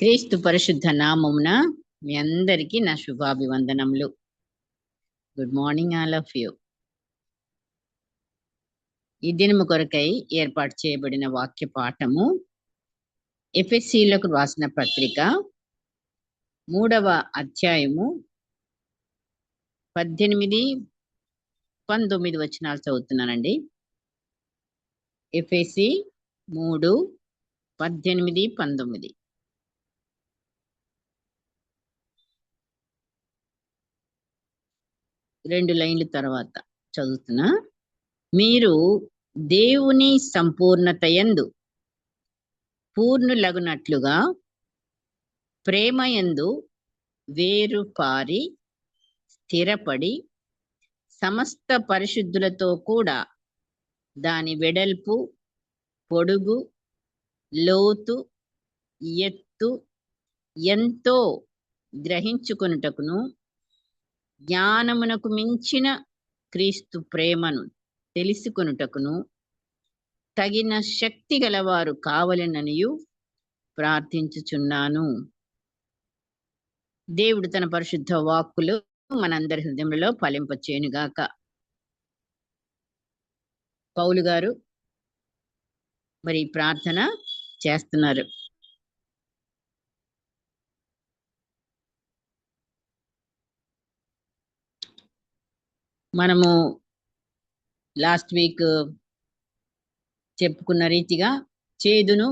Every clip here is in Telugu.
క్రీస్తు పరిశుద్ధ నామమున మీ అందరికీ నా శుభాభివందనములు. Good morning all of you. ఈ దినము కొరకై ఏర్పాటు చేయబడిన వాక్య పాఠము ఎఫెసీలకు రాసిన పత్రిక 3వ అధ్యాయము 18, 19 వచనాలు చదువుతున్నానండి. ఎఫెసీ 3, 18, 19. రెండు లైన్ల తర్వాత చదువుతున్నా. మీరు దేవుని సంపూర్ణతయందు పూర్ణులగునట్లుగా ప్రేమయందు వేరు పారి స్థిరపడి సమస్త పరిశుద్ధులతో కూడా దాని వెడల్పు, పొడుగు, లోతు, ఎత్తు ఎంతో గ్రహించుకొనుటకును జ్ఞానమునకు మించిన క్రీస్తు ప్రేమను తెలుసుకొనుటకును తగిన శక్తి గలవారు కావలెననియు ప్రార్థించుచున్నాను. దేవుడు తన పరిశుద్ధ వాక్కులు మనందరి హృదయంలో ఫలింపచేయునుగాక. పౌలు గారు మరి ప్రార్థన చేస్తున్నారు. మనము లాస్ట్ వీక్ చెప్పుకున్న రీతిగా చేదును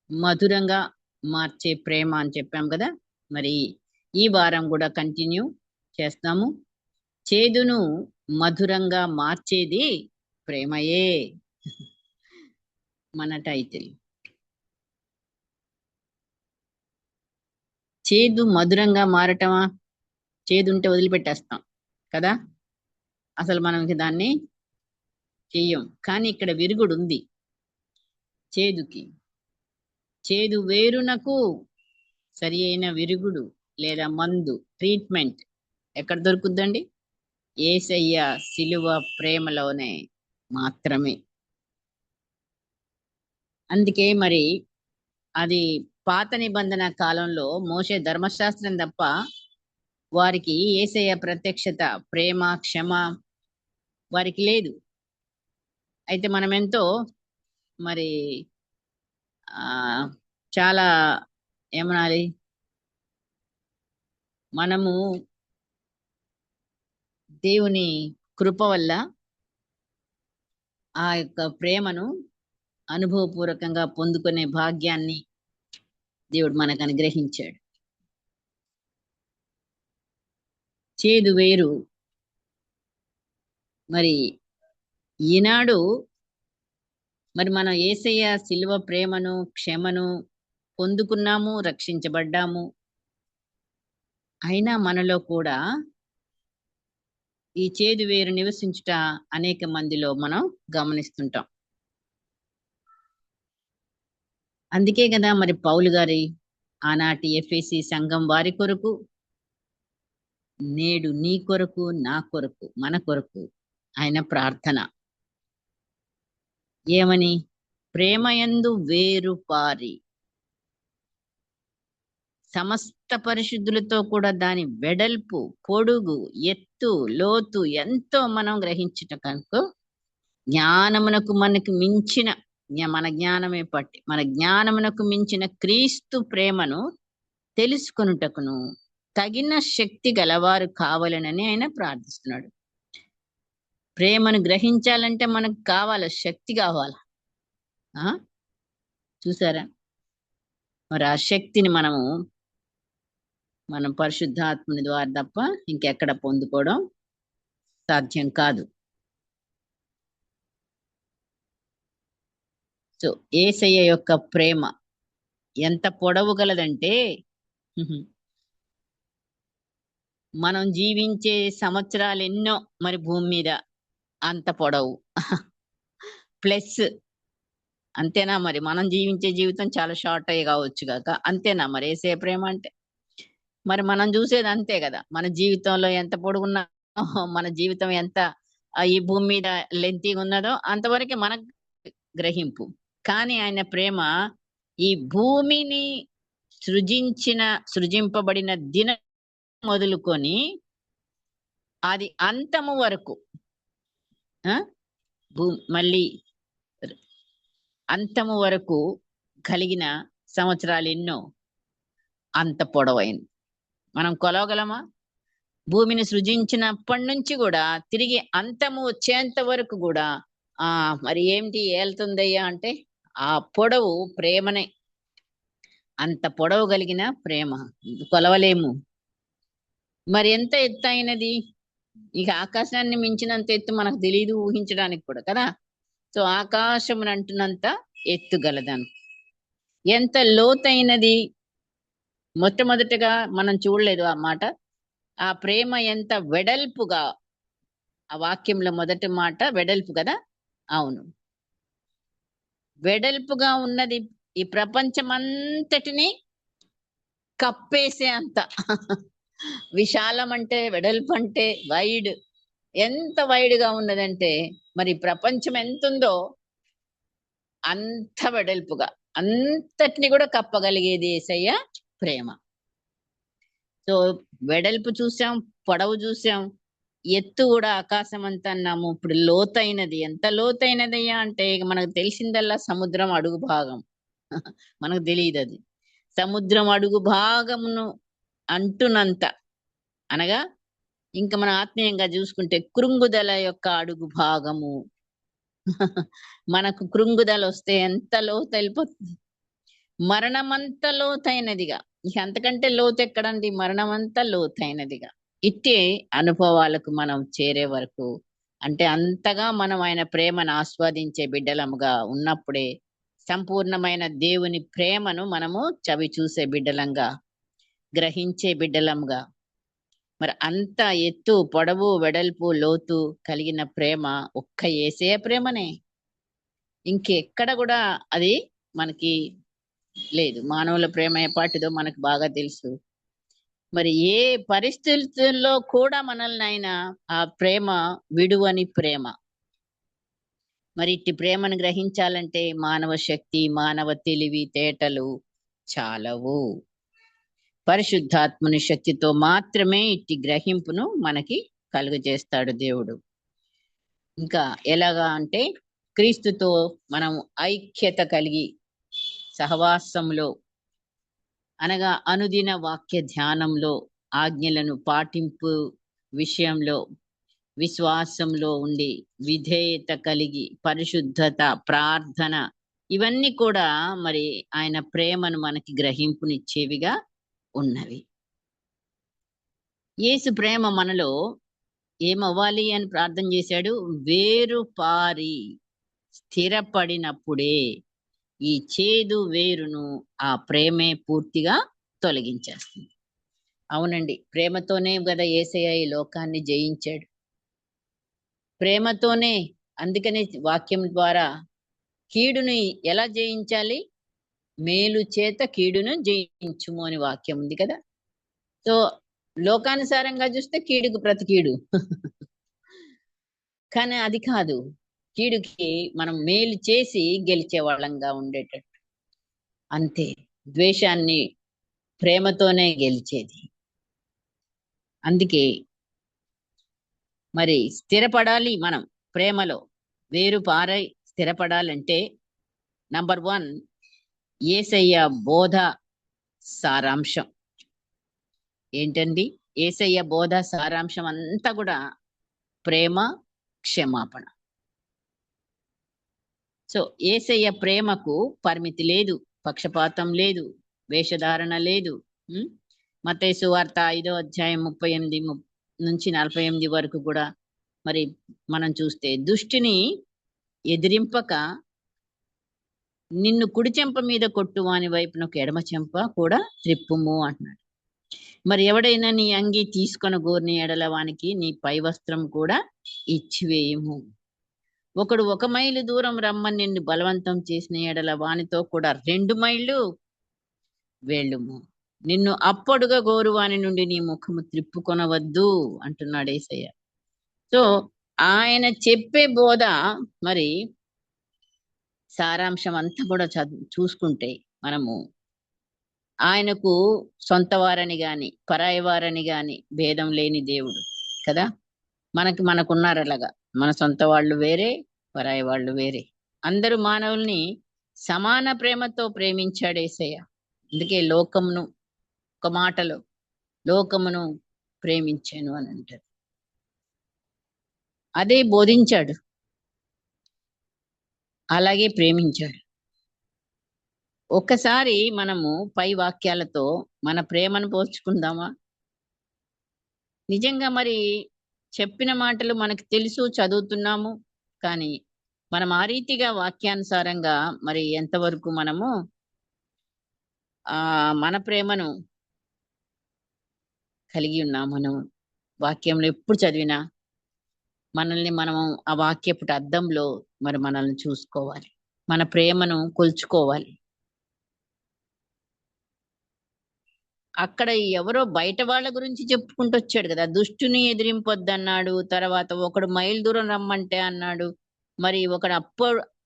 మధురంగా మార్చే ప్రేమ అని చెప్పాం కదా. మరి ఈ వారం కూడా కంటిన్యూ చేస్తాము. చేదును మధురంగా మార్చేది ప్రేమయే మన టైటిల్. చేదు మధురంగా మారటమా? చేదు ఉంటే వదిలిపెట్టేస్తాం కదా, అసలు మనం దాన్ని చెయ్యం. కానీ ఇక్కడ విరుగుడు ఉంది చేదుకి. చేదు వేరునకు సరి అయిన విరుగుడు లేదా మందు, ట్రీట్మెంట్ ఎక్కడ దొరుకుద్దండి? యేసయ్య సిలువ ప్రేమలోనే మాత్రమే. అందుకే మరి అది పాత నిబంధన కాలంలో మోషే ధర్మశాస్త్రం తప్ప వారికి యేసయ్య ప్రత్యక్షత, ప్రేమ, క్షమ వారికి లేదు. అయితే మనం ఎంతో మరి చాలా ఏమనాలి, మనము దేవుని కృప వల్ల ఆ యొక్క ప్రేమను అనుభవపూర్వకంగా పొందుకునే భాగ్యాన్ని దేవుడు మనకు అనుగ్రహించాడు. చేదు వేరు. మరి ఈనాడు మరి మనం యేసయ్య సిలువ ప్రేమను, క్షమను పొందుకున్నాము, రక్షించబడ్డాము. అయినా మనలో కూడా ఈ చేదు వేరు నివసించుట అనేక మందిలో మనం గమనిస్తుంటాం. అందుకే కదా మరి పౌలు గారి ఆనాటి ఎఫెసీ సంఘం వారి కొరకు, నేడు నీ కొరకు, నా కొరకు, మన కొరకు ఆయన ప్రార్థన ఏమని? ప్రేమయందు వేరు పారి సమస్త పరిశుద్ధులతో కూడా దాని వెడల్పు, పొడుగు, ఎత్తు, లోతు ఎంతో మనం గ్రహించుట కనుక జ్ఞానమునకు మనకు మించిన, మన జ్ఞానమే పట్టి మన జ్ఞానమునకు మించిన క్రీస్తు ప్రేమను తెలుసుకొనుటకును తగిన శక్తి గలవారు కావాలనని ఆయన ప్రార్థిస్తున్నాడు. ప్రేమను గ్రహించాలంటే మనకు కావాల శక్తి కావాల. చూసారా? మరి ఆ శక్తిని మనం పరిశుద్ధాత్మని ద్వారా తప్ప ఇంకెక్కడ పొందుకోవడం సాధ్యం కాదు. సో యేసయ్య యొక్క ప్రేమ ఎంత పొడవు గలదంటే మనం జీవించే సంవత్సరాలు ఎన్నో మరి భూమి మీద అంత పొడవు ప్లస్. అంతేనా? మరి మనం జీవించే జీవితం చాలా షార్ట్ అయ్యి కావచ్చు కాక, అంతేనా మరి యేసయ్య ప్రేమ అంటే? మరి మనం చూసేది అంతే కదా. మన జీవితంలో ఎంత పొడుగున్నా, మన జీవితం ఎంత ఈ భూమి మీద లెంతీగా ఉన్నదో అంతవరకే మనకు గ్రహింపు. కానీ ఆయన ప్రేమ ఈ భూమిని సృజింపబడిన దినం మొదలుకొని అది అంతము వరకు మళ్ళీ అంతము వరకు కలిగిన సంవత్సరాలు ఎన్నో. అంత పొడవైంది. మనం కొలవగలమా? భూమిని సృజించినప్పటి నుంచి కూడా తిరిగి అంతము వచ్చేంత వరకు కూడా మరి ఏంటి ఏళ్తుందయ్యా అంటే ఆ పొడవు ప్రేమనే. అంత పొడవు కలిగిన ప్రేమ కొలవలేము. మరి ఎంత ఎత్తు అయినది? ఇక ఆకాశాన్ని మించినంత ఎత్తు మనకు తెలియదు, ఊహించడానికి కూడా కదా. సో ఆకాశమును అంటున్నంత ఎత్తు గలదాను. ఎంత లోతైనది? మొట్టమొదటిగా మనం చూడలేదు ఆ మాట. ఆ ప్రేమ ఎంత వెడల్పుగా, ఆ వాక్యంలో మొదటి మాట వెడల్పు కదా. అవును, వెడల్పుగా ఉన్నది. ఈ ప్రపంచమంతటిని కప్పేసే అంత విశాలం అంటే, వెడల్పు అంటే వైడ్. ఎంత వైడ్ గా ఉన్నదంటే మరి ప్రపంచం ఎంత ఉందో అంత వెడల్పుగా అంతటిని కూడా కప్పగలిగేది యేసయ్య ప్రేమ. సో వెడల్పు చూసాం, పొడవు చూసాం, ఎత్తు కూడా ఆకాశం అంతా అన్నాము. ఇప్పుడు లోతైనది. ఎంత లోతైనదయ్యా అంటే మనకు తెలిసిందల్లా సముద్రం అడుగు భాగం. మనకు తెలియదు అది. సముద్రం అడుగు భాగమును అంటున్నంత, అనగా ఇంకా మన ఆత్మీయంగా చూసుకుంటే కృంగుదల యొక్క అడుగు భాగము. మనకు కృంగుదల వస్తే ఎంత లోతు వెళ్ళిపోతుంది. మరణమంత లోతైనదిగా. ఇక అంతకంటే లోతు ఎక్కడండి? మరణమంతా లోతైనదిగా. ఇట్టే అనుభవాలకు మనం చేరే వరకు, అంటే అంతగా మనం ఆయన ప్రేమను ఆస్వాదించే బిడ్డలముగా ఉన్నప్పుడే సంపూర్ణమైన దేవుని ప్రేమను మనము చవి చూసే బిడ్డలంగా, గ్రహించే బిడ్డలంగా. మరి అంత ఎత్తు, పొడవు, వెడల్పు, లోతు కలిగిన ప్రేమ ఒక్క యేసయ్య ప్రేమనే. ఇంకెక్కడ కూడా అది మనకి లేదు. మానవుల ప్రేమ ఏపాటిదో మనకు బాగా తెలుసు. మరి ఏ పరిస్థితుల్లో కూడా మనల్ని ఆయన ఆ ప్రేమ విడువని ప్రేమ. మరి ఇట్టి ప్రేమను గ్రహించాలంటే మానవ శక్తి, మానవ తెలివి తేటలు చాలవు. పరిశుద్ధాత్మని శక్తితో మాత్రమే ఇట్టి గ్రహింపును మనకి కలుగజేస్తాడు దేవుడు. ఇంకా ఎలాగా అంటే క్రీస్తుతో మనం ఐక్యత కలిగి సహవాసంలో, అనగా అనుదిన వాక్య ధ్యానంలో, ఆజ్ఞలను పాటింపు విషయంలో విశ్వాసంలో ఉండి, విధేయత కలిగి, పరిశుద్ధత, ప్రార్థన, ఇవన్నీ కూడా మరి ఆయన ప్రేమను మనకి గ్రహింపునిచ్చేవిగా ఉన్నవి. యేసు ప్రేమ మనలో ఏమవ్వాలి అని ప్రార్థన చేశాడు? వేరు పారి స్థిరపడినప్పుడే ఈ చేదు వేరును ఆ ప్రేమే పూర్తిగా తొలగించేస్తుంది. అవునండి, ప్రేమతోనే కదా యేసయ్య ఈ లోకాన్ని జయించాడు. ప్రేమతోనే. అందుకనే వాక్యం ద్వారా కీడుని ఎలా జయించాలి? మేలు చేత కీడును జయించుము అని వాక్యం ఉంది కదా. సో లోకానుసారంగా చూస్తే కీడుకు ప్రతి కీడు. కానీ అది కాదు. కీడుకి మనం మేలు చేసి గెలిచే వాళ్ళంగా ఉండేటట్టు. అంతే. ద్వేషాన్ని ప్రేమతోనే గెలిచేది. అందుకే మరి స్థిరపడాలి మనం ప్రేమలో. వేరు పారై స్థిరపడాలంటే నంబర్ 1 యేసయ్య బోధ సారాంశం ఏంటండి? యేసయ్య బోధ సారాంశం అంతా కూడా ప్రేమ, క్షమాపణ. సో యేసయ్య ప్రేమకు పరిమితి లేదు, పక్షపాతం లేదు, వేషధారణ లేదు. మత్తయి సువార్త 5వ అధ్యాయం 38 నుంచి 48 వరకు కూడా మరి మనం చూస్తే, దుష్టిని ఎదిరింపక నిన్ను కుడి చెంప మీద కొట్టు, వాని వైపునకు ఎడమ చెంప కూడా త్రిప్పుము అంటున్నాడు. మరి ఎవడైనా నీ అంగి తీసుకొని గోర్ని ఎడల వానికి నీ పై వస్త్రం కూడా ఇచ్చివేయము. ఒకడు 1 మైలు దూరం రమ్మని నిన్ను బలవంతం చేసిన ఎడల వానితో కూడా 2 మైళ్ళు వెళ్ళుము. నిన్ను అప్పడుగా గోరువాని నుండి నీ ముఖము త్రిప్పుకొనవద్దు అంటున్నాడు యేసయ్య. సో ఆయన చెప్పే బోధ మరి సారాంశం అంతా కూడా చూసుకుంటే మనము ఆయనకు సొంత వారని గాని పరాయి వారని గాని భేదం లేని దేవుడు కదా. మనకున్నారు అలాగా. మన సొంత వాళ్ళు వేరే, పరాయి వాళ్ళు వేరే. అందరూ మానవుల్ని సమాన ప్రేమతో ప్రేమించాడు యేసయ్య. అందుకే లోకమును, ఒక మాటలో లోకమును ప్రేమించాను అని అంటారు. అదే బోధించాడు, అలాగే ప్రేమించాడు. ఒక్కసారి మనము పై వాక్యాలతో మన ప్రేమను పోల్చుకుందామా? నిజంగా మరి చెప్పిన మాటలు మనకు తెలుసు, చదువుతున్నాము. కానీ మనం ఆ రీతిగా వాక్యానుసారంగా మరి ఎంతవరకు మనము మన ప్రేమను కలిగి ఉన్నాం? మనం వాక్యంలో ఎప్పుడు చదివినా మనల్ని మనం ఆ వాక్యపు అద్దంలో మరి మనల్ని చూసుకోవాలి, మన ప్రేమను కొలుచుకోవాలి. అక్కడ ఎవరో బయట వాళ్ళ గురించి చెప్పుకుంటూ వచ్చాడు కదా. దుష్టుని ఎదిరింపొద్దన్నాడు, తర్వాత ఒకడు మైల్ దూరం రమ్మంటే అన్నాడు, మరి ఒకడు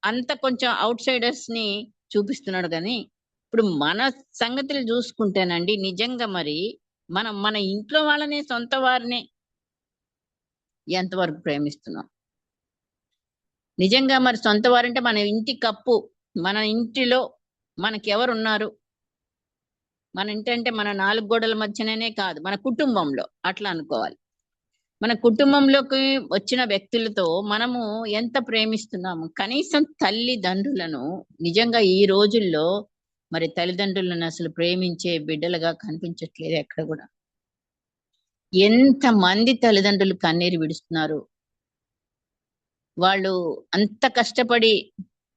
అంత కొంచెం అవుట్ సైడర్స్ ని చూపిస్తున్నాడు. కానీ ఇప్పుడు మన సంగతులు చూసుకుంటేనండి, నిజంగా మరి మనం మన ఇంట్లో వాళ్ళనే, సొంత వారిని ఎంతవరకు ప్రేమిస్తున్నాం? నిజంగా మరి సొంత వారంటే మన ఇంటి కప్పు, మన ఇంటిలో మనకెవరున్నారు? మన ఇంటి అంటే మన 4 గోడల మధ్యననే కాదు, మన కుటుంబంలో అట్లా అనుకోవాలి. మన కుటుంబంలోకి వచ్చిన వ్యక్తులతో మనము ఎంత ప్రేమిస్తున్నాము? కనీసం తల్లిదండ్రులను, నిజంగా ఈ రోజుల్లో మరి తల్లిదండ్రులను అసలు ప్రేమించే బిడ్డలుగా కనిపించట్లేదు ఎక్కడ కూడా. ఎంత మంది తల్లిదండ్రులు కన్నీరు విడుస్తున్నారు. వాళ్ళు అంత కష్టపడి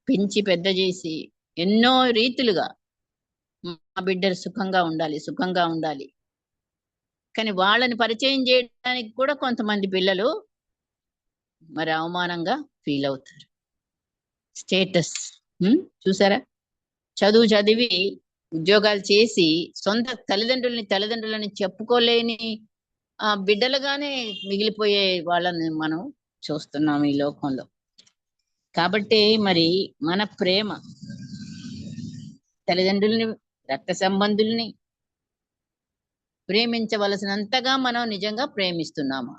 పెంచి పెద్ద చేసి ఎన్నో రీతులుగా మా బిడ్డలు సుఖంగా ఉండాలి, సుఖంగా ఉండాలి. కానీ వాళ్ళని పరిచయం చేయడానికి కూడా కొంతమంది పిల్లలు మరి అవమానంగా ఫీల్ అవుతారు. స్టేటస్ చూసారా? చదువు చదివి ఉద్యోగాలు చేసి సొంత తల్లిదండ్రులని చెప్పుకోలేని బిడ్డలుగానే మిగిలిపోయే వాళ్ళని మనం చూస్తున్నాం ఈ లోకంలో. కాబట్టి మరి మన ప్రేమ తల్లిదండ్రుల్ని, రక్త సంబంధుల్ని ప్రేమించవలసినంతగా మనం నిజంగా ప్రేమిస్తున్నామా?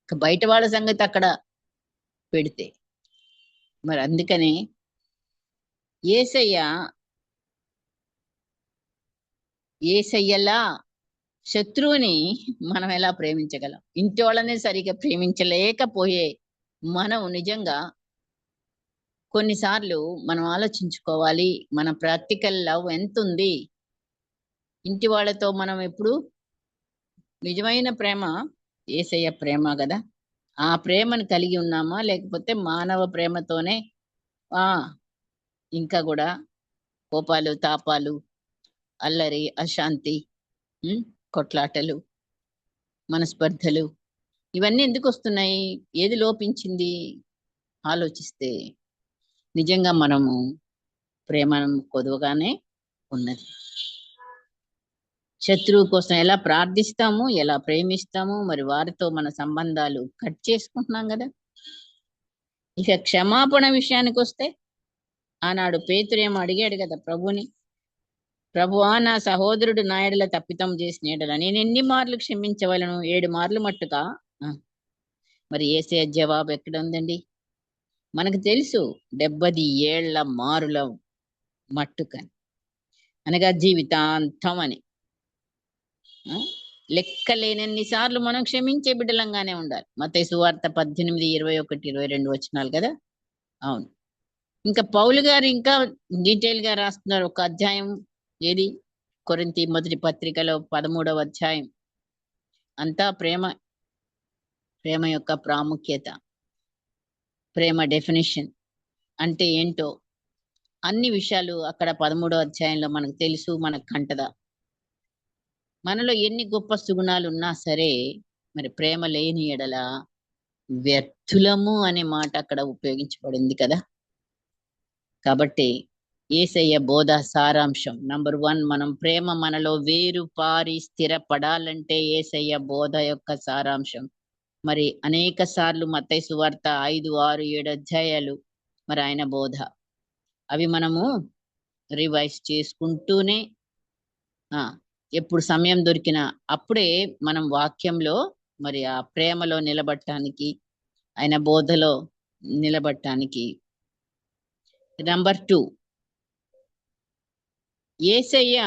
బయట వాళ్ళ సంగతి అక్కడ పెడితే మరి అందుకని యేసయ్యలా శత్రువుని మనం ఎలా ప్రేమించగలం? ఇంటి వాళ్ళనే సరిగా ప్రేమించలేకపోయే మనం నిజంగా కొన్నిసార్లు మనం ఆలోచించుకోవాలి, మన ప్రాక్టికల్ లవ్ ఎంత ఉంది? ఇంటి వాళ్ళతో మనం ఎప్పుడు నిజమైన ప్రేమ యేసయ్య ప్రేమ కదా, ఆ ప్రేమను కలిగి ఉన్నామా? లేకపోతే మానవ ప్రేమతోనే ఇంకా కూడా కోపాలు, తాపాలు, అల్లరి, అశాంతి, కొట్లాటలు, మనస్పర్ధలు ఇవన్నీ ఎందుకు వస్తున్నాయి? ఏది లోపించింది? ఆలోచిస్తే నిజంగా మనము ప్రేమ కొదువగానే ఉన్నది. శత్రువు కోసం ఎలా ప్రార్థిస్తాము, ఎలా ప్రేమిస్తాము, మరి వారితో మన సంబంధాలు కట్ చేసుకుంటున్నాం కదా. ఇక క్షమాపణ విషయానికి వస్తే ఆనాడు పేతురేమో అడిగాడు కదా ప్రభుని, ప్రభువా, నా సహోదరుడు నా ఎడల తప్పితం చేసిన ఎడల నేను ఎన్ని మార్లు క్షమించవలను? 7 మార్లు మట్టుగా. మరి యేసయ్య జవాబు ఎక్కడ ఉందండి? మనకు తెలుసు, 70 ఏళ్ల మారుల మట్టుకని, అనగా జీవితాంతం అని. లెక్కలేనన్ని సార్లు మనం క్షమించే బిడ్డలంగానే ఉండాలి. మత్తయి సువార్త 18, 21, 22 వచనాలు కదా. అవును. ఇంకా పౌలు గారు ఇంకా డీటెయిల్ గా రాస్తున్నారు ఒక అధ్యాయం. ఏది? కొరింథీ మొదటి పత్రికలో 13వ అధ్యాయం. అంతా ప్రేమ, ప్రేమ యొక్క ప్రాముఖ్యత, ప్రేమ డెఫినిషన్ అంటే ఏంటో అన్ని విషయాలు అక్కడ 13వ అధ్యాయంలో మనకు తెలుసు, మనకు కంటదా. మనలో ఎన్ని గొప్ప సుగుణాలు ఉన్నా సరే మరి ప్రేమ లేని ఎడల వ్యర్థులము అనే మాట అక్కడ ఉపయోగించబడింది కదా. కాబట్టి యేసయ్య బోధ సారాంశం నంబర్ 1, మనం ప్రేమ మనలో వేరు పారి స్థిరపడాలంటే యేసయ్య బోధ యొక్క సారాంశం మరి అనేక సార్లు మత్తయి సువార్త 5, 6, 7 అధ్యాయాలు మరి ఆయన బోధ, అవి మనము రివైజ్ చేసుకుంటూనే ఆ ఎప్పుడు సమయం దొరికినా అప్పుడే మనం వాక్యంలో మరి ఆ ప్రేమలో నిలబడటానికి, ఆయన బోధలో నిలబడటానికి. నంబర్ 2, యేసయ్య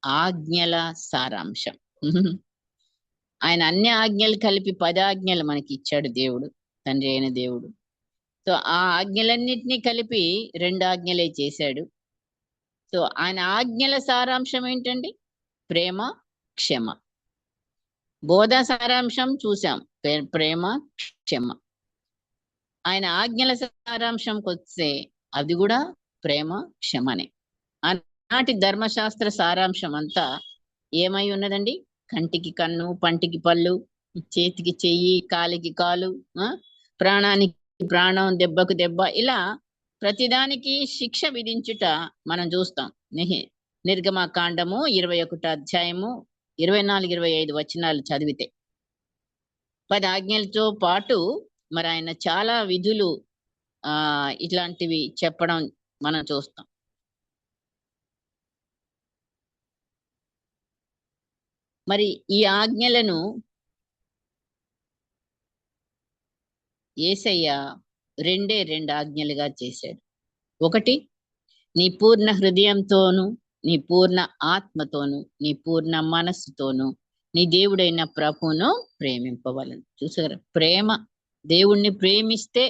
ఆజ్ఞల సారాంశం. ఆయన అన్ని ఆజ్ఞలు కలిపి 10 ఆజ్ఞలు మనకి ఇచ్చాడు దేవుడు, తండ్రి అయిన దేవుడు. సో ఆ ఆజ్ఞలన్నిటినీ కలిపి 2 ఆజ్ఞలే చేశాడు. సో ఆయన ఆజ్ఞల సారాంశం ఏంటండి? ప్రేమ, క్షమ. బోధ సారాంశం చూసాం, ప్రేమ, క్షమ. ఆయన ఆజ్ఞల సారాంశంకి వస్తే అది కూడా ప్రేమ, క్షమనే. ఆనాటి ధర్మశాస్త్ర సారాంశం అంతా ఏమై ఉన్నదండి? కంటికి కన్ను, పంటికి పళ్ళు, చేతికి చెయ్యి, కాలికి కాలు, ప్రాణానికి ప్రాణం, దెబ్బకు దెబ్బ, ఇలా ప్రతిదానికి శిక్ష విధించుట మనం చూస్తాం. నిర్గమకాండము 21 అధ్యాయము 24-25 వచనాలు చదివితే 10 ఆజ్ఞలతో పాటు మరి ఆయన చాలా విధులు ఇట్లాంటివి చెప్పడం మనం చూస్తాం. మరి ఈ ఆజ్ఞలను యేసయ్య 2 ఆజ్ఞలుగా చేశాడు. ఒకటి, నీ పూర్ణ హృదయంతోను, నీ పూర్ణ ఆత్మతోను, నీ పూర్ణ మనస్సుతోను నీ దేవుడైన ప్రభువును ప్రేమింపవలను. చూసారా? ప్రేమ, దేవుణ్ణి ప్రేమిస్తే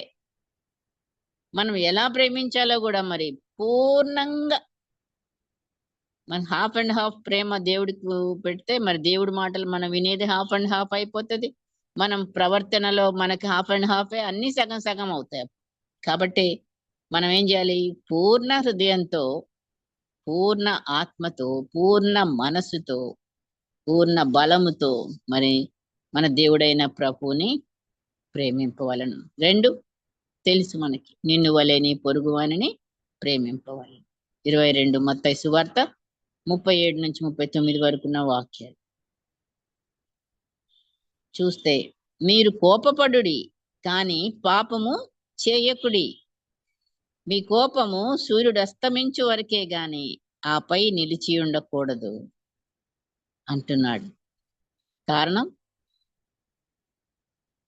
మనం ఎలా ప్రేమించాలో కూడా మరి పూర్ణంగా, మన హాఫ్ అండ్ హాఫ్ ప్రేమ దేవుడికి పెడితే మరి దేవుడి మాటలు మనం వినేది హాఫ్ అండ్ హాఫ్ అయిపోతుంది. మనం ప్రవర్తనలో మనకి హాఫ్ అండ్ హాఫే, అన్ని సగం సగం అవుతాయి. కాబట్టి మనం ఏం చేయాలి? పూర్ణ హృదయంతో, పూర్ణ ఆత్మతో, పూర్ణ మనస్సుతో, పూర్ణ బలముతో మరి మన దేవుడైన ప్రభువుని ప్రేమింపవలను. 2, తెలుసు మనకి, నిన్ను వలె నీ పొరుగువానిని ప్రేమింపవలను. 22 మత్తయి సువార్త 37-39 వరకున్న వాక్యాలు చూస్తే, మీరు కోపపడుడి కానీ పాపము చేయకుడి. మీ కోపము సూర్యుడు అస్తమించు వరకే గాని ఆపై నిలిచి ఉండకూడదు అంటున్నాడు. కారణం,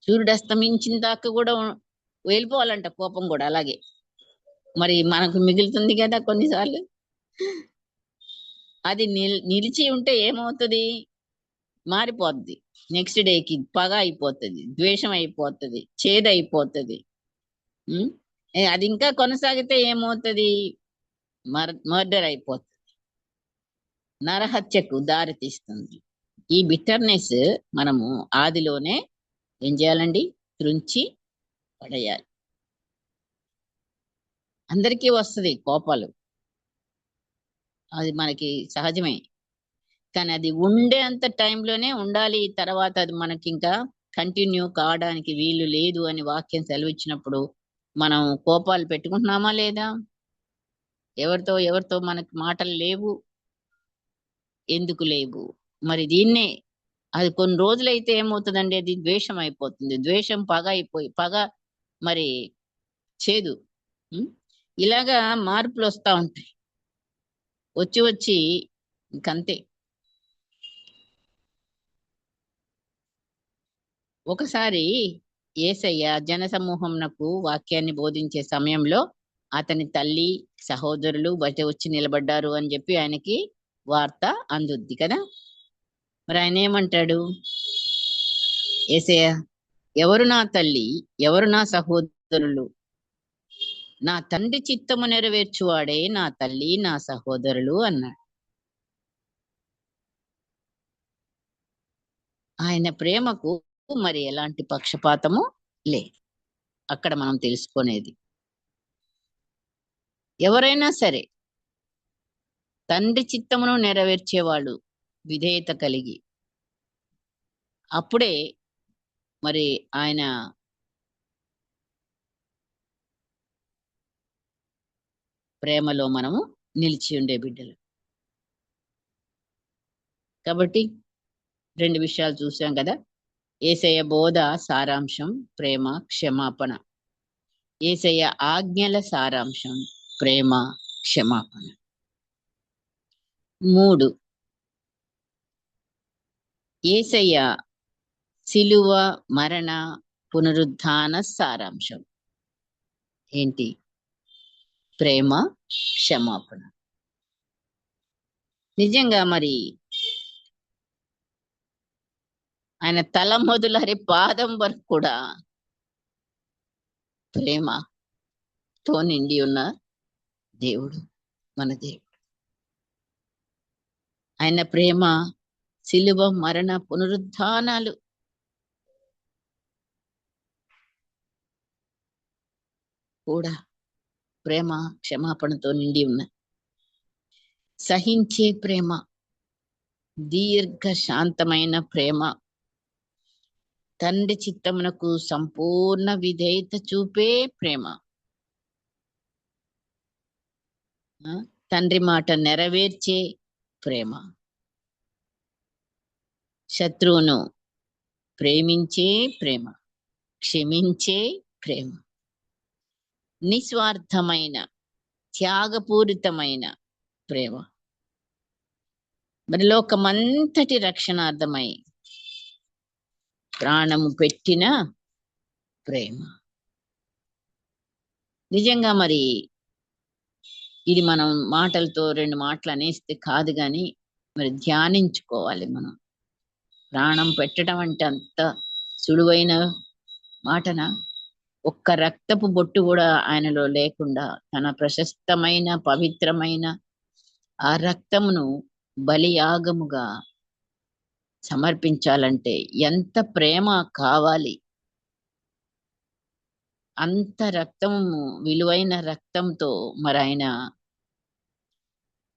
సూర్యుడు అస్తమించిన దాకా కూడా వెళ్ళిపోవాలంట కోపం కూడా. అలాగే మరి మనకు మిగులుతుంది కదా కొన్నిసార్లు. అది నిలిచి ఉంటే ఏమవుతుంది? మారిపోద్ది. నెక్స్ట్ డేకి పగ అయిపోతుంది, ద్వేషం అయిపోతుంది, చేదు అయిపోతుంది. అది ఇంకా కొనసాగితే ఏమవుతుంది? మర్డర్ అయిపోతుంది, నరహత్యకు దారి తీస్తుంది. ఈ బిట్టర్నెస్ మనము ఆదిలోనే ఏం చేయాలండి? త్రుంచి పడేయాలి. అందరికీ వస్తుంది కోపాలు, అది మనకి సహజమే. కానీ అది ఉండే అంత టైంలోనే ఉండాలి. తర్వాత అది మనకి ఇంకా కంటిన్యూ కావడానికి వీలు లేదు అని వాక్యం సెలవిచ్చినప్పుడు మనం కోపాలు పెట్టుకుంటున్నామా లేదా? ఎవరితో మనకి మాటలు లేవు. ఎందుకు లేవు? మరి దీన్నే, అది కొన్ని రోజులైతే ఏమవుతుందండి? అది ద్వేషం అయిపోతుంది. ద్వేషం పగ అయిపోయి, పగ మరి చేదు. ఇలాగా మార్పులు వస్తా ఉంటాయి. వచ్చి ఇంకంతే. ఒకసారి యేసయ్య జనసమూహంనకు వాక్యాన్ని బోధించే సమయంలో అతని తల్లి, సహోదరులు వచ్చి నిలబడ్డారు అని చెప్పి ఆయనకి వార్త అందుద్ది కదా. మరి ఆయన ఏమంటాడు? యేసయ్య, ఎవరు నా తల్లి, ఎవరు నా సహోదరులు? నా తండ్రి చిత్తము నెరవేర్చువాడే నా తల్లి, నా సహోదరులు అన్నాడు. ఆయన ప్రేమకు మరి ఎలాంటి పక్షపాతము లేదు. అక్కడ మనం తెలుసుకునేది, ఎవరైనా సరే తండ్రి చిత్తమును నెరవేర్చేవాళ్ళు విధేయత కలిగి, అప్పుడే మరి ఆయన ప్రేమలో మనము నిలిచి ఉండే బిడ్డలు. కాబట్టి 2 విషయాలు చూసాం కదా. యేసయ్య బోధ సారాంశం ప్రేమ, క్షమాపణ. యేసయ్య ఆజ్ఞల సారాంశం ప్రేమ, క్షమాపణ. 3, యేసయ్య శిలువ మరణ పునరుద్ధాన సారాంశం ఏంటి? ప్రేమ, క్షమాపణ. నిజంగా మరి ఆయన తల మొదలరి పాదం వరకు కూడా ప్రేమతో నిండి ఉన్న దేవుడు మన దేవుడు. ఆయన ప్రేమ శిలువ మరణ పునరుద్ధానాలు కూడా ప్రేమ క్షమాపణతో నిండి ఉన్న సహించే ప్రేమ, దీర్ఘ శాంతమైన ప్రేమ, తండ్రి చిత్తమునకు సంపూర్ణ విధేయత చూపే ప్రేమ, తండ్రి మాట నెరవేర్చే ప్రేమ, శత్రువును ప్రేమించే ప్రేమ, క్షమించే ప్రేమ, నిస్వార్థమైన త్యాగపూరితమైన ప్రేమ, మరి లోకమంతటి రక్షణార్థమై ప్రాణము పెట్టిన ప్రేమ. నిజంగా మరి ఇది మనం మాటలతో 2 మాటలు అనేస్తే కాదు, కానీ మరి ధ్యానించుకోవాలి. మనం ప్రాణం పెట్టడం అంటే అంత సులువైన మాటనా? ఒక్క రక్తపు బొట్టు కూడా ఆయనలో లేకుండా తన ప్రశస్తమైన పవిత్రమైన ఆ రక్తమును బలియాగముగా సమర్పించాలంటే ఎంత ప్రేమ కావాలి! అంత రక్తము, విలువైన రక్తంతో మరి ఆయన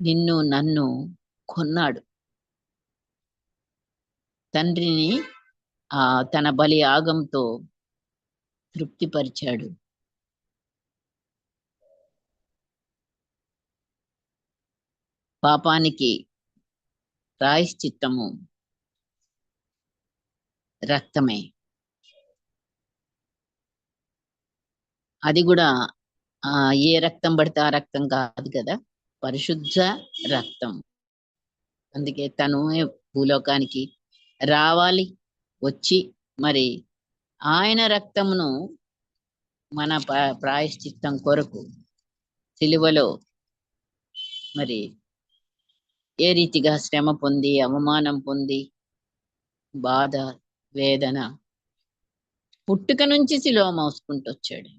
నిన్ను నన్ను కొన్నాడు. తండ్రిని తన బలి యాగంతో తృప్తిపరిచాడు. పాపానికి ప్రాయశ్చిత్తము రక్తమే. అది కూడా ఏ రక్తం పడితే ఆ రక్తం కాదు కదా, పరిశుద్ధ రక్తం. అందుకే తను భూలోకానికి రావాలి, వచ్చి మరి ఆయన రక్తమును మన ప్రాయశ్చిత్తం కొరకు సిలువలో మరి ఏ రీతిగా శ్రమ పొంది, అవమానం పొంది, బాధ, వేదన, పుట్టుక నుంచి సిలువ మోసుకుంటూ వచ్చాడు.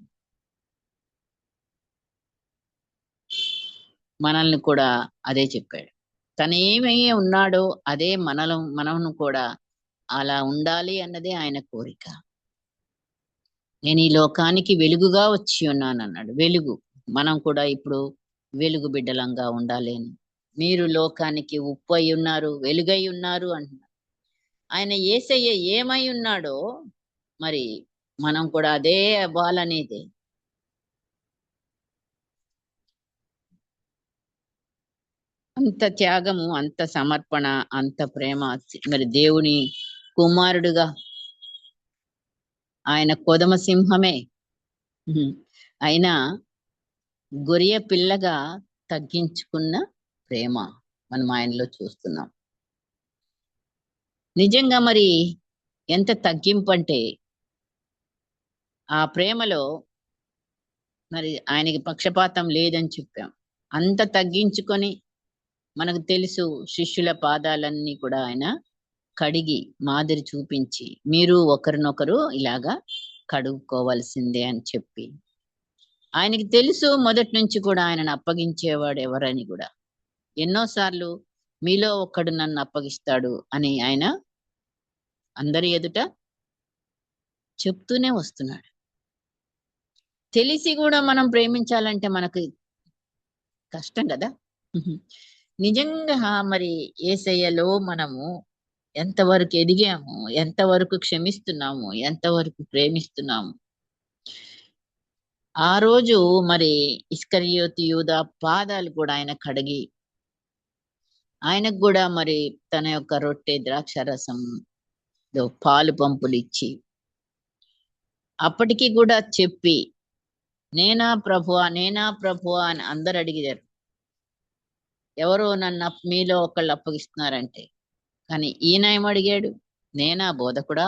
మనల్ని కూడా అదే చెప్పాడు. తనేమై ఉన్నాడో అదే మనను కూడా అలా ఉండాలి అన్నదే ఆయన కోరిక. నేను ఈ లోకానికి వెలుగుగా వచ్చి ఉన్నాను అన్నాడు. వెలుగు. మనం కూడా ఇప్పుడు వెలుగు బిడ్డలంగా ఉండాలి అని. మీరు లోకానికి ఉప్పు అయి ఉన్నారు, వెలుగై ఉన్నారు అంటున్నారు. ఆయన యేసయ్య ఏమై ఉన్నాడో మరి మనం కూడా అదే అవ్వాలనేదే. అంత త్యాగము, అంత సమర్పణ, అంత ప్రేమ. మరి దేవుని కుమారుడుగా ఆయన కొదమ సింహమే అయినా గొరియ పిల్లగా తగ్గించుకున్న ప్రేమ మనం ఆయనలో చూస్తున్నాం. నిజంగా మరి ఎంత తగ్గింపు అంటే ఆ ప్రేమలో మరి ఆయనకి పక్షపాతం లేదని చెప్పాం. అంత తగ్గించుకొని, మనకు తెలుసు శిష్యుల పాదాలన్నీ కూడా ఆయన కడిగి మాదిరి చూపించి, మీరు ఒకరినొకరు ఇలాగా కడుక్కోవలసిందే అని చెప్పి, ఆయనకి తెలుసు మొదటి నుంచి కూడా ఆయనను అప్పగించేవాడు ఎవరని కూడా. ఎన్నోసార్లు మీలో ఒకడు నన్ను అప్పగిస్తాడు అని ఆయన అందరి ఎదుట చెప్తూనే వస్తున్నాడు. తెలిసి కూడా మనం ప్రేమించాలంటే మనకు కష్టం కదా. నిజంగా మరి యేసయ్యలో మనము ఎంతవరకు ఎదిగాము, ఎంతవరకు క్షమిస్తున్నాము, ఎంతవరకు ప్రేమిస్తున్నాము. ఆ రోజు మరి ఇస్కరియోతు యూదా పాదాలు కూడా ఆయన కడిగి, ఆయనకు కూడా మరి తన యొక్క రొట్టె ద్రాక్షారసం పాలు పంపులు ఇచ్చి, అప్పటికి కూడా చెప్పి, నేనా ప్రభువా, నేనా ప్రభువా అని అందరు అడిగారు. ఎవరో నన్ను మీలో ఒకళ్ళు అప్పగిస్తున్నారంటే కానీ ఈయన ఏమడిగాడు? నేనా బోధకుడా?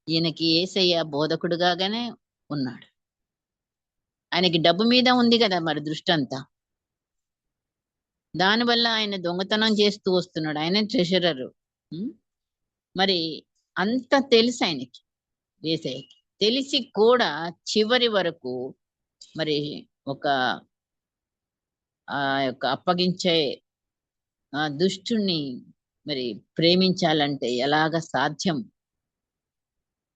ఈయనకి యేసయ్య బోధకుడుగానే ఉన్నాడు. ఆయనకి డబ్బు మీద ఉంది కదా మరి దృష్టి అంతా. దానివల్ల ఆయన దొంగతనం చేస్తూ వస్తున్నాడు. ఆయనే ట్రెషరరు. మరి అంత తెలుసు ఆయనకి, యేసయ్యకి. తెలిసి కూడా చివరి వరకు మరి ఒక ఆ యొక్క అప్పగించే దుష్టుణ్ణి మరి ప్రేమించాలంటే ఎలాగ సాధ్యం?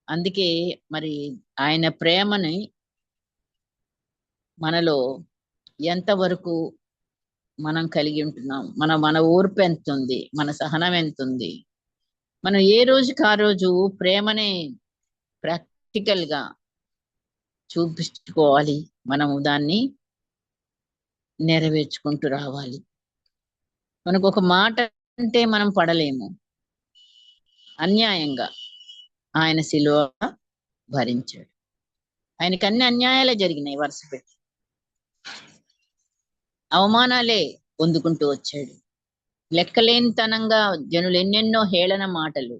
అందుకే మరి ఆయన ప్రేమని మనలో ఎంతవరకు మనం కలిగి ఉంటున్నాం? మన ఓర్పు ఎంతుంది? మన సహనం ఎంతుంది? మనం ఏ రోజుకి ఆ రోజు ప్రేమని ప్రాక్టికల్ గా చూపించుకోవాలి. మనము దాన్ని నెరవేర్చుకుంటూ రావాలి. మనకు ఒక మాట అంటే మనం పడలేము. అన్యాయంగా ఆయన శిలువ భరించాడు. ఆయనకి అన్ని అన్యాయాలే జరిగినాయి వరుస పెట్టి. అవమానాలే పొందుకుంటూ వచ్చాడు. లెక్కలేనితనంగా జనులు ఎన్నెన్నో హేళన మాటలు.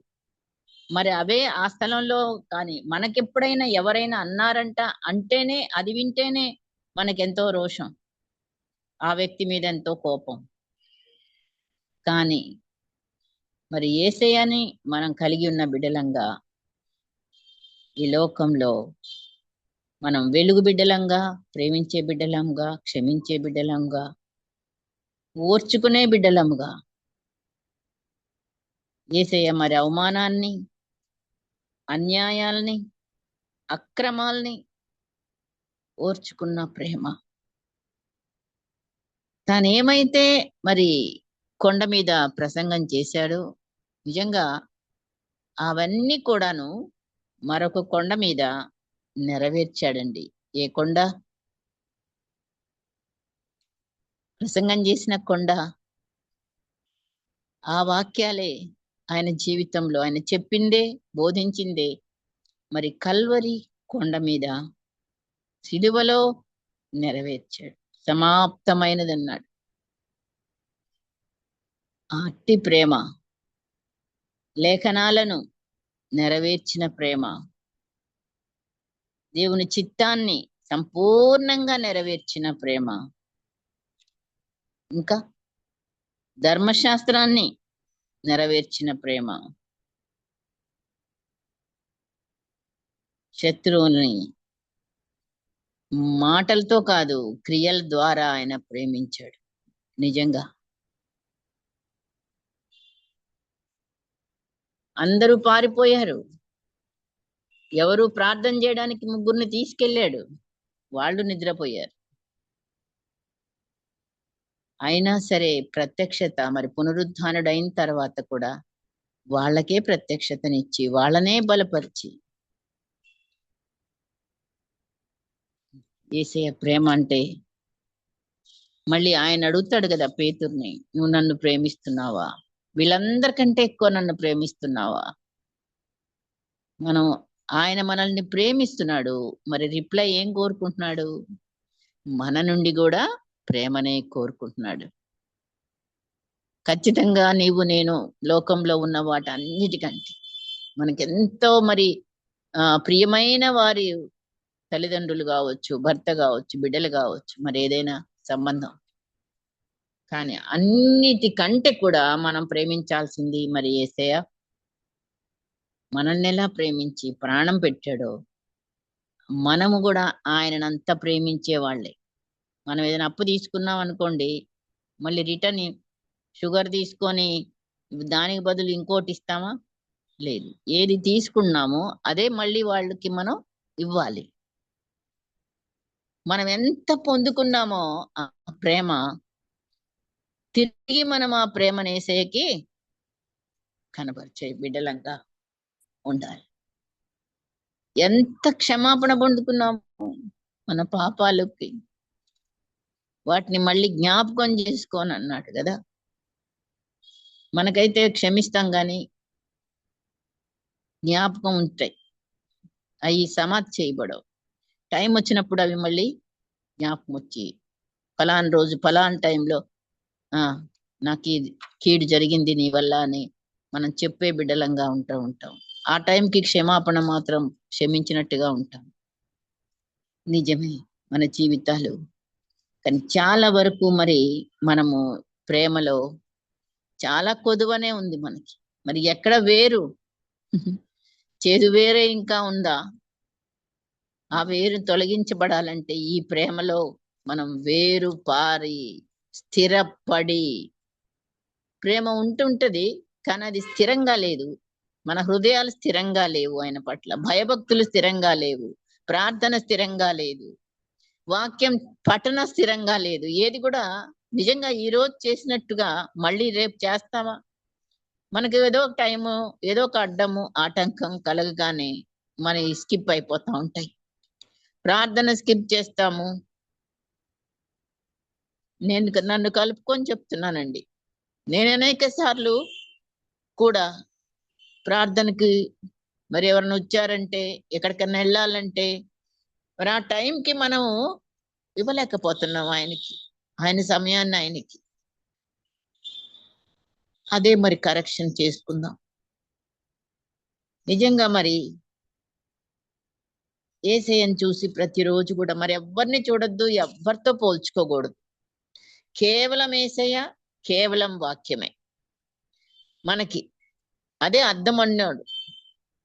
మరి అవే ఆ స్థలంలో కానీ మనకెప్పుడైనా ఎవరైనా అన్నారంట అంటేనే, అది వింటేనే మనకెంతో రోషం, ఆ వ్యక్తి మీద ఎంతో కోపం. కానీ మరి యేసయ్యని మనం కలిగి ఉన్న బిడ్డలంగా ఈ లోకంలో మనం వెలుగు బిడ్డలంగా, ప్రేమించే బిడ్డలంగా, క్షమించే బిడ్డలంగా, ఓర్చుకునే బిడ్డలముగా యేసయ్య మరి అవమానాన్ని, అన్యాయాల్ని, అక్రమాల్ని ఓర్చుకున్న ప్రేమ. తానేమైతే మరి కొండ మీద ప్రసంగం చేశాడో నిజంగా అవన్నీ కూడాను మరొక కొండ మీద నెరవేర్చాడండి. ఏ కొండ? ప్రసంగం చేసిన కొండ. ఆ వాక్యాలే ఆయన జీవితంలో ఆయన చెప్పిందే, బోధించిందే మరి కల్వరి కొండ మీద సిలువలో నెరవేర్చాడు. సమాప్తమైనదన్నాడు. అట్టి ప్రేమ, లేఖనాలను నెరవేర్చిన ప్రేమ, దేవుని చిత్తాన్ని సంపూర్ణంగా నెరవేర్చిన ప్రేమ, ఇంకా ధర్మశాస్త్రాన్ని నెరవేర్చిన ప్రేమ, శత్రువుని మాటలతో కాదు క్రియల ద్వారా ఆయన ప్రేమించాడు. నిజంగా అందరూ పారిపోయారు. ఎవరు ప్రార్థన చేయడానికి ముగ్గురిని తీసుకెళ్ళాడు, వాళ్ళు నిద్రపోయారు. అయినా సరే ప్రత్యక్షత మరి పునరుద్ధానుడు అయిన తర్వాత కూడా వాళ్ళకే ప్రత్యక్షతనిచ్చి వాళ్ళనే బలపరిచి, యేసయ్య ప్రేమ అంటే మళ్ళీ ఆయన అడుగుతాడు కదా పేతుర్ని, నువ్వు నన్ను ప్రేమిస్తున్నావా? వీళ్ళందరికంటే ఎక్కువ నన్ను ప్రేమిస్తున్నావా? ఆయన మనల్ని ప్రేమిస్తున్నాడు. మరి రిప్లై ఏం కోరుకుంటున్నాడు? మన నుండి కూడా ప్రేమనే కోరుకుంటున్నాడు. ఖచ్చితంగా నీవు నేను లోకంలో ఉన్న వాటన్నిటికంటే మనకెంతో మరి ప్రియమైన వారి తల్లిదండ్రులు కావచ్చు, భర్త కావచ్చు, బిడ్డలు కావచ్చు, మరి ఏదైనా సంబంధం. కానీ అన్నిటికంటే కూడా మనం ప్రేమించాల్సింది మరి యేసయ్య మనల్ని ఎలా ప్రేమించి ప్రాణం పెట్టాడో మనము కూడా ఆయనంత ప్రేమించే వాళ్ళే. మనం ఏదైనా అప్పు తీసుకున్నాం అనుకోండి, మళ్ళీ రిటర్న్ షుగర్ తీసుకొని దానికి బదులు ఇంకోటి ఇస్తామా? లేదు. ఏది తీసుకున్నామో అదే మళ్ళీ వాళ్ళకి మనం ఇవ్వాలి. మనం ఎంత పొందుకున్నామో ఆ ప్రేమ తిరిగి మనం ఆ ప్రేమను యేసయ్యకి కనబరిచే బిడ్డలంగా ఉండాలి. ఎంత క్షమాపణ పొందుకున్నాము మన పాపాలకి, వాటిని మళ్ళీ జ్ఞాపకం చేసుకోని అన్నాడు కదా. మనకైతే క్షమిస్తాం గాని జ్ఞాపకం ఉంటాయి, అవి సమాధి చేయబడవు. టైం వచ్చినప్పుడు అవి మళ్ళీ జ్ఞాపకం వచ్చి ఫలానా రోజు ఫలానా టైంలో నాకు కీడు జరిగింది నీ వల్ల అని మనం చెప్పే బిడ్డలంగా ఉంటాం. ఆ టైంకి క్షమాపణ మాత్రం క్షమించినట్టుగా ఉంటాం. నిజమే మన జీవితాలు. కానీ చాలా వరకు మరి మనము ప్రేమలో చాలా కొదువనే ఉంది మనకి. మరి ఎక్కడ వేరు? చేదు వేరే ఇంకా ఉందా? ఆ వేరు తొలగించబడాలంటే ఈ ప్రేమలో మనం వేరు పారి స్థిరపడి, ప్రేమ ఉంటుంటది కానీ అది స్థిరంగా లేదు. మన హృదయాలు స్థిరంగా లేవు ఆయన పట్ల. భయభక్తులు స్థిరంగా లేవు. ప్రార్థన స్థిరంగా లేదు. వాక్యం పఠన స్థిరంగా లేదు. ఏది కూడా నిజంగా ఈరోజు చేసినట్టుగా మళ్ళీ రేపు చేస్తామా? మనకి ఏదో ఒక టైము, ఏదో ఒక అడ్డము, ఆటంకం కలగగానే మనయి స్కిప్ అయిపోతా ఉంటాయి. ప్రార్థన స్కిప్ చేస్తాము. నన్ను కలుపుకొని చెప్తున్నానండి. నేను అనేక సార్లు కూడా ప్రార్థనకి మరి ఎవరైనా వచ్చారంటే, ఎక్కడికన్నా వెళ్ళాలంటే, మరి ఆ టైంకి మనము ఇవ్వలేకపోతున్నాం ఆయనకి. ఆయన సమయాన్ని ఆయనకి. అదే మరి కరెక్షన్ చేసుకుందాం. నిజంగా మరి యేసయ్యను చూసి ప్రతిరోజు కూడా మరి ఎవ్వరిని చూడొద్దు, ఎవ్వరితో పోల్చుకోకూడదు. కేవలం యేసయ్య, కేవలం వాక్యమే మనకి. అదే అద్దం అన్నాడు.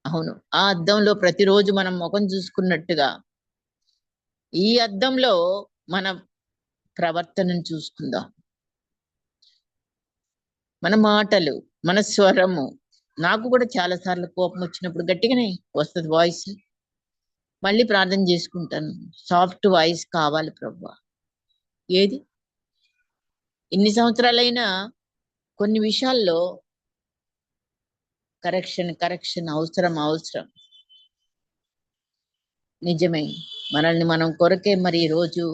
అవును. ఆ అద్దంలో ప్రతిరోజు మనం ముఖం చూసుకున్నట్టుగా ఈ అద్దంలో మన ప్రవర్తనను చూసుకుందాం. మన మాటలు, మన స్వరము. నాకు కూడా చాలా సార్లు కోపం వచ్చినప్పుడు గట్టిగానే వస్తది వాయిస్. మళ్ళీ ప్రార్థన చేసుకుంటాను. సాఫ్ట్ వాయిస్ కావాలి ప్రభువా. ఏది? ఇన్ని సంవత్సరాలైనా కొన్ని విషయాల్లో కరెక్షన్ అవసరం. నిజమే. మనల్ని మనం కొరకే మరి ఈరోజు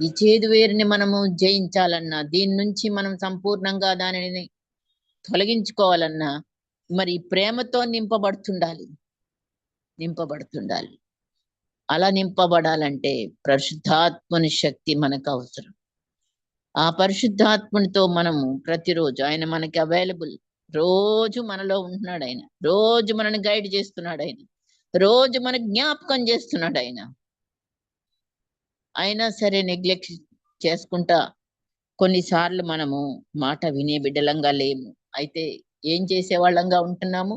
ఈ చేదు వేరుని మనము జయించాలన్నా, దీని నుంచి మనం సంపూర్ణంగా దానిని తొలగించుకోవాలన్నా, మరి ప్రేమతో నింపబడుతుండాలి. అలా నింపబడాలంటే పరిశుద్ధాత్మని శక్తి మనకు అవసరం. ఆ పరిశుద్ధాత్మనితో మనము ప్రతిరోజు ఆయన మనకి అవైలబుల్. రోజు మనలో ఉంటున్నాడు ఆయన. రోజు మనల్ని గైడ్ చేస్తున్నాడు ఆయన. రోజు మనకు జ్ఞాపకం చేస్తున్నాడు ఆయన. అయినా సరే నెగ్లెక్ట్ చేసుకుంటా కొన్నిసార్లు మనము మాట వినే బిడ్డలంగా లేము. అయితే ఏం చేసేవాళ్ళంగా ఉంటున్నాము?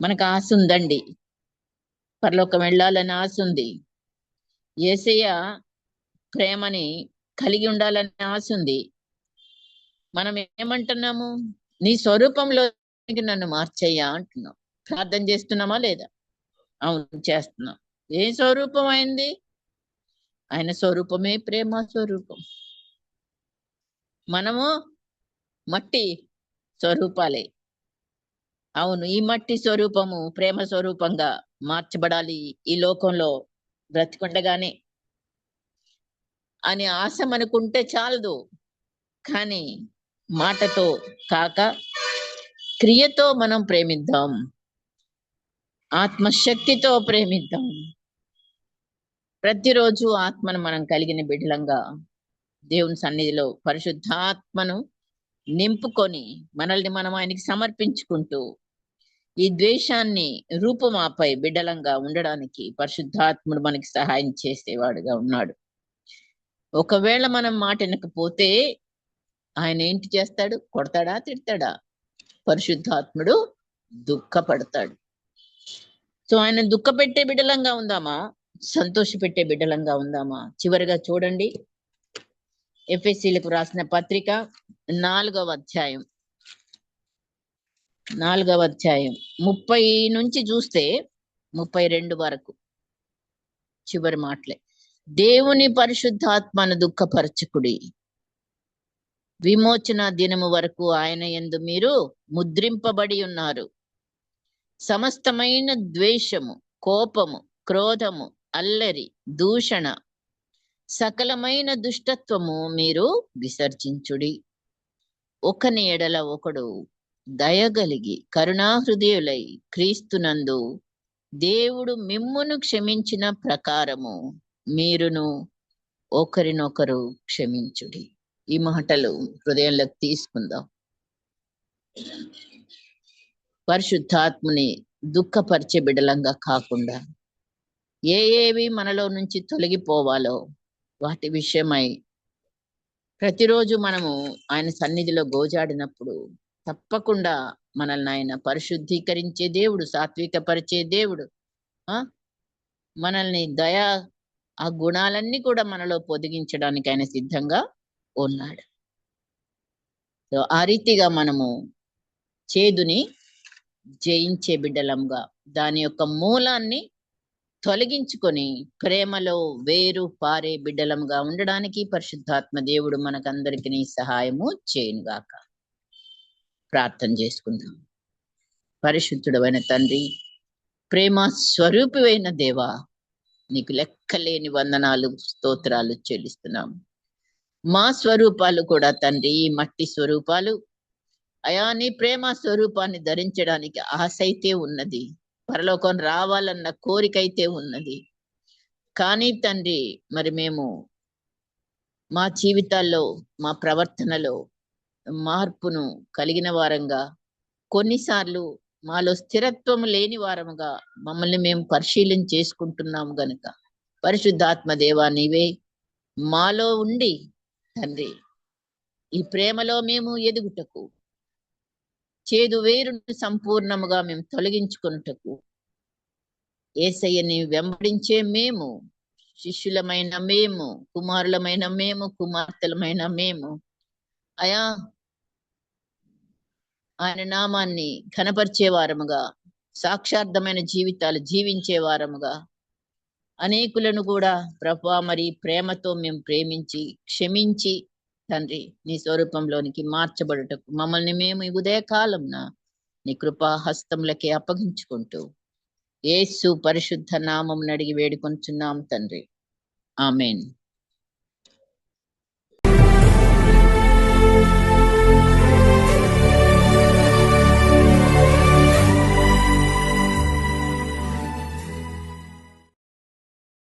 మనకు ఆశ ఉందండి. పరలోకం వెళ్ళాలని ఆశ ఉంది. యేసయ్య ప్రేమని కలిగి ఉండాలని ఆశ ఉంది. మనం ఏమంటున్నాము? నీ స్వరూపంలో నన్ను మార్చయ్యా అంటున్నాం. ప్రార్థన చేస్తున్నామా లేదా? అవును, చేస్తున్నాం. ఏ స్వరూపం అయింది? ఆయన స్వరూపమే ప్రేమ స్వరూపం. మనము మట్టి స్వరూపాలే. అవును, ఈ మట్టి స్వరూపము ప్రేమ స్వరూపంగా మార్చబడాలి ఈ లోకంలో బ్రతికుండగానే అని ఆశ మనకుంటే చాలదు. కానీ మాటతో కాక క్రియతో మనం ప్రేమిద్దాం. ఆత్మశక్తితో ప్రేమిద్దాం. ప్రతిరోజు ఆత్మను మనం కలిగిన బిడ్డలంగా దేవుని సన్నిధిలో పరిశుద్ధాత్మను నింపుకొని మనల్ని మనం ఆయనకి సమర్పించుకుంటూ ఈ ద్వేషాన్ని రూపుమాపై బిడ్డలంగా ఉండడానికి పరిశుద్ధాత్ముడు మనకి సహాయం చేసేవాడుగా ఉన్నాడు. ఒకవేళ మనం మాట వినకపోతే ఆయన ఏంటి చేస్తాడు? కొడతాడా? తిడతాడా? పరిశుద్ధాత్ముడు దుఃఖపడతాడు. సో ఆయన దుఃఖపెట్టే బిడ్డలంగా ఉందామా? సంతోషపెట్టే బిడ్డలంగా ఉందామా? చివరిగా చూడండి, ఎఫెసీలకు రాసిన పత్రిక 4వ అధ్యాయం 30 నుంచి చూస్తే 32 వరకు చివరి మాటలే. దేవుని పరిశుద్ధాత్మను దుఃఖపరచకుడి. విమోచన దినము వరకు ఆయన యందు మీరు ముద్రింపబడి ఉన్నారు. సమస్తమైన ద్వేషము, కోపము, క్రోధము, అల్లరి, దూషణ, సకలమైన దుష్టత్వము మీరు విసర్జించుడి. ఒకని ఎడల ఒకడు దయగలిగి కరుణాహృదయులై క్రీస్తునందు దేవుడు మిమ్మును క్షమించిన ప్రకారము మీరును ఒకరినొకరు క్షమించుడి. ఈ మాటలు హృదయంలోకి తీసుకుందాం. పరిశుద్ధాత్ముని దుఃఖపరిచే బిడలంగా కాకుండా ఏవి మనలో నుంచి తొలగిపోవాలో వాటి విషయమై ప్రతిరోజు మనము ఆయన సన్నిధిలో గోజాడినప్పుడు తప్పకుండా మనల్ని ఆయన పరిశుద్ధీకరించే దేవుడు, సాత్వికపరిచే దేవుడు, మనల్ని దయా ఆ గుణాలన్నీ కూడా మనలో పొదిగించడానికి ఆయన సిద్ధంగా ఉన్నాడు. సో ఆ రీతిగా మనము చేదుని జయించే బిడ్డలంగా దాని యొక్క మూలాన్ని తొలగించుకొని ప్రేమలో వేరు పారే బిడ్డలంగా ఉండడానికి పరిశుద్ధాత్మ దేవుడు మనకందరికీ సహాయము చేయనుగాక. ప్రార్థన చేసుకుందాం. పరిశుద్ధుడైన తండ్రి, ప్రేమ స్వరూపివైన దేవా, నీకు లెక్కలేని వందనాలు, స్తోత్రాలు చెల్లిస్తున్నాం. మా స్వరూపాలు కూడా తండ్రి ఈ మట్టి స్వరూపాలు అయా, నీ ప్రేమ స్వరూపాన్ని ధరించడానికి ఆశ అయితే ఉన్నది, పరలోకం రావాలన్న కోరిక అయితే ఉన్నది. కానీ తండ్రి, మరి మేము మా జీవితాల్లో మా ప్రవర్తనలో మార్పును కలిగిన వారంగా, కొన్నిసార్లు మాలో స్థిరత్వం లేని వారముగా మమ్మల్ని మేము పరిశీలన చేసుకుంటున్నాము గనుక పరిశుద్ధాత్మ దేవా, నీవే మాలో ఉండి తండ్రి ఈ ప్రేమలో మేము ఎదుగుటకు, చేదు వేరును సంపూర్ణముగా మేము తొలగించుకున్నటకు, యేసయ్యని వెంబడించే మేము, శిష్యులమైన మేము, కుమారులమైన మేము, కుమార్తెలమైన మేము అయా ఆయన నామాన్ని ఘనపరిచే వారముగా, సాక్షార్థమైన జీవితాలు జీవించే వారముగా, అనేకులను కూడా ప్రభా మరి ప్రేమతో మేము ప్రేమించి క్షమించి తండ్రి నీ స్వరూపంలోనికి మార్చబడుటకు మమ్మల్ని మేము ఈ ఉదయకాలంన నీ కృపా హస్తములకే అప్పగించుకుంటూ యేసు పరిశుద్ధ నామం అడిగి వేడుకొంచున్నాం తండ్రి. ఆమెన్.